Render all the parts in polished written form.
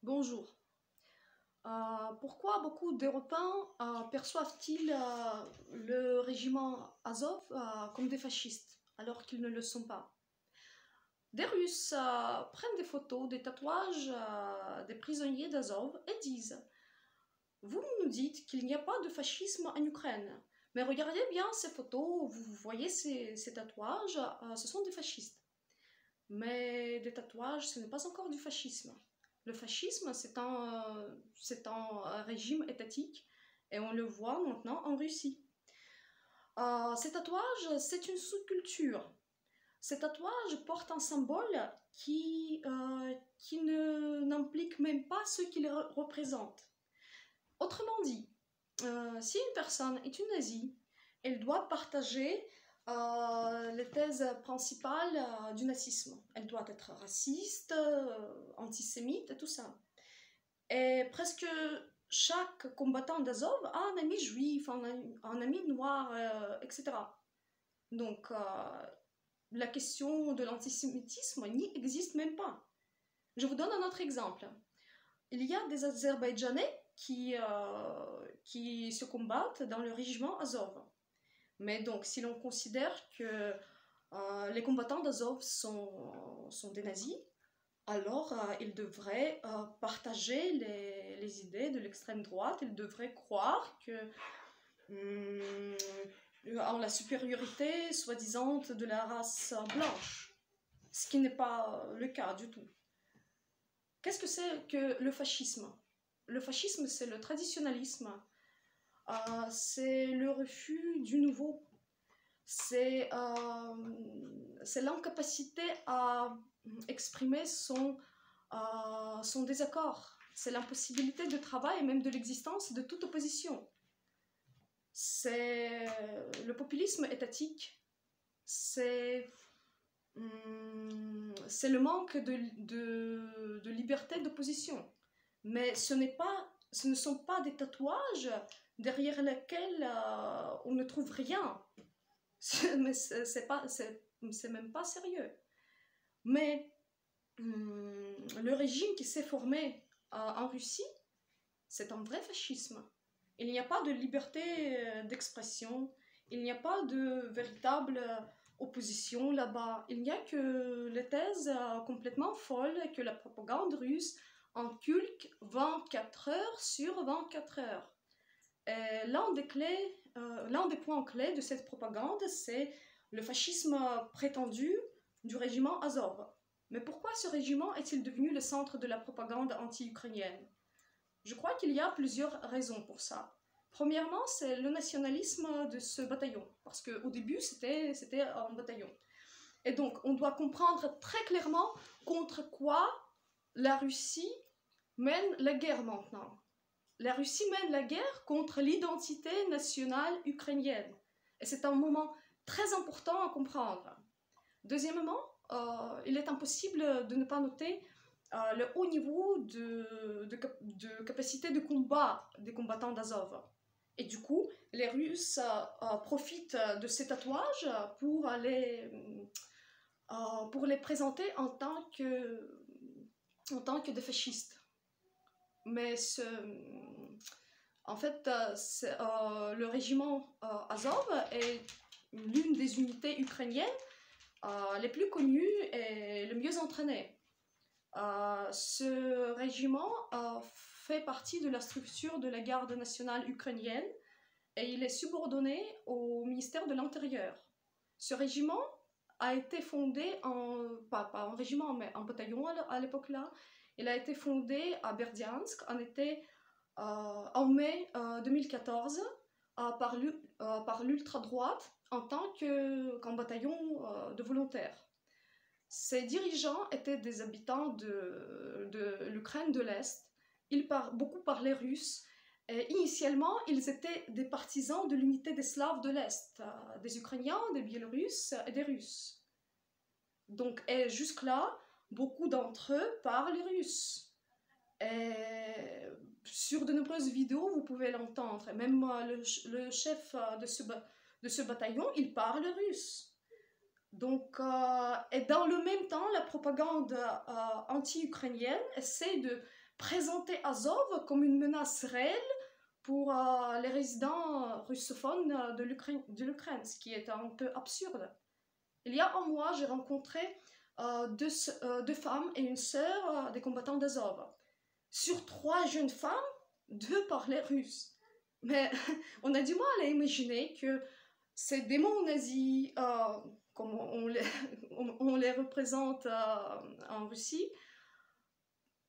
Bonjour. Pourquoi beaucoup d'Européens perçoivent-ils le régiment Azov comme des fascistes, alors qu'ils ne le sont pas? Des Russes prennent des photos, des tatouages des prisonniers d'Azov et disent: Vous nous dites qu'il n'y a pas de fascisme en Ukraine, mais regardez bien ces photos, vous voyez ces tatouages, ce sont des fascistes. Mais des tatouages, ce n'est pas encore du fascisme. Le fascisme, c'est un régime étatique et on le voit maintenant en Russie. Ces tatouages, c'est une sous-culture. Ces tatouages portent un symbole qui n'implique même pas ce qu'ils représentent. Autrement dit, si une personne est une nazie, elle doit partager les thèses principales du nazisme. Elle doit être raciste, antisémite et tout ça. Et presque chaque combattant d'Azov a un ami juif, un ami noir, etc. Donc la question de l'antisémitisme n'y existe même pas. Je vous donne un autre exemple. Il y a des Azerbaïdjanais qui se combattent dans le régiment Azov. Mais donc, si l'on considère que les combattants d'Azov sont des nazis, alors ils devraient partager les idées de l'extrême droite, ils devraient croire en la supériorité soi-disant de la race blanche, ce qui n'est pas le cas du tout. Qu'est-ce que c'est que le fascisme? Le fascisme, c'est le traditionnalisme, c'est le refus du nouveau, c'est l'incapacité à exprimer son désaccord, c'est l'impossibilité de travail et même de l'existence de toute opposition. C'est le populisme étatique, c'est le manque de liberté d'opposition. Mais ce ne sont pas des tatouages derrière lesquels on ne trouve rien. Mais c'est même pas sérieux. Mais le régime qui s'est formé en Russie, c'est un vrai fascisme. Il n'y a pas de liberté d'expression, il n'y a pas de véritable opposition là-bas. Il n'y a que les thèses complètement folles que la propagande russe inculque 24 heures sur 24 heures. Et l'un des points clés de cette propagande, c'est le fascisme prétendu du régiment Azov. Mais pourquoi ce régiment est-il devenu le centre de la propagande anti-ukrainienne? Je crois qu'il y a plusieurs raisons pour ça. Premièrement, c'est le nationalisme de ce bataillon, parce qu'au début, c'était un bataillon. Et donc, on doit comprendre très clairement contre quoi la Russie mène la guerre maintenant. La Russie mène la guerre contre l'identité nationale ukrainienne. Et c'est un moment très important à comprendre. Deuxièmement, il est impossible de ne pas noter le haut niveau de capacité de combat des combattants d'Azov. Et du coup, les Russes profitent de ces tatouages pour les présenter en tant que des fascistes. Mais en fait, le régiment Azov est l'une des unités ukrainiennes les plus connues et les mieux entraînées. Ce régiment fait partie de la structure de la garde nationale ukrainienne et il est subordonné au ministère de l'Intérieur. Ce régiment a été fondé pas un régiment, mais un bataillon à l'époque-là. Il a été fondé à Berdiansk en mai 2014 par l'ultra-droite en tant qu'un bataillon de volontaires. Ces dirigeants étaient des habitants de l'Ukraine de l'Est. Ils beaucoup parlaient russe. Et initialement, ils étaient des partisans de l'unité des Slaves de l'Est, des Ukrainiens, des Biélorusses et des Russes. Donc, et jusque-là, beaucoup d'entre eux parlent russe. Et sur de nombreuses vidéos, vous pouvez l'entendre. Même le chef de ce bataillon, il parle russe. Donc, et dans le même temps, la propagande anti-ukrainienne essaie de présenté Azov comme une menace réelle pour les résidents russophones de l'Ukraine, ce qui est un peu absurde. Il y a un mois, j'ai rencontré deux femmes et une sœur des combattants d'Azov. Sur 3 jeunes femmes, 2 parlaient russe. Mais on a du mal à imaginer que ces démons nazis, comme on les représente en Russie,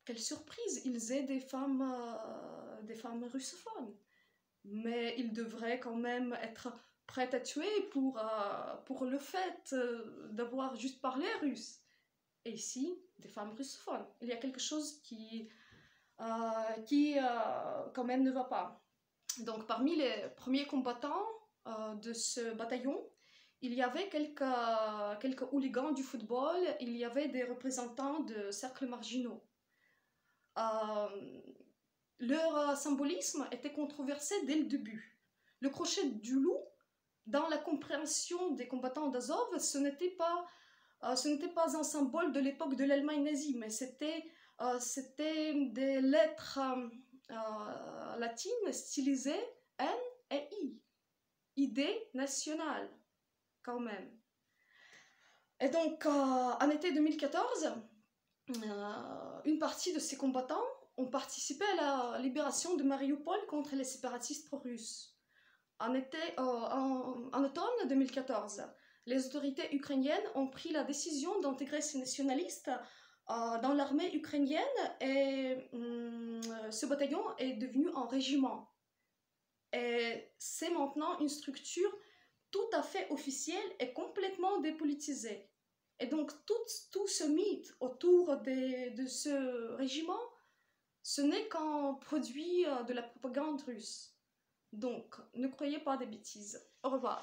quelle surprise, ils aient des femmes russophones. Mais ils devraient quand même être prêts à tuer pour le fait d'avoir juste parlé russe. Et ici, des femmes russophones. Il y a quelque chose qui quand même ne va pas. Donc parmi les premiers combattants de ce bataillon, il y avait quelques hooligans du football, il y avait des représentants de cercles marginaux. Leur symbolisme était controversé dès le début. Le crochet du loup, dans la compréhension des combattants d'Azov, ce n'était pas un symbole de l'époque de l'Allemagne nazie, mais c'était des lettres latines stylisées N et I. Idée nationale, quand même. Et donc, en été 2014, une partie de ces combattants ont participé à la libération de Mariupol contre les séparatistes pro-russes. En automne 2014, les autorités ukrainiennes ont pris la décision d'intégrer ces nationalistes dans l'armée ukrainienne et ce bataillon est devenu un régiment. Et c'est maintenant une structure tout à fait officielle et complètement dépolitisée. Et donc tout ce mythe autour de ce régiment, ce n'est qu'un produit de la propagande russe. Donc, ne croyez pas des bêtises. Au revoir.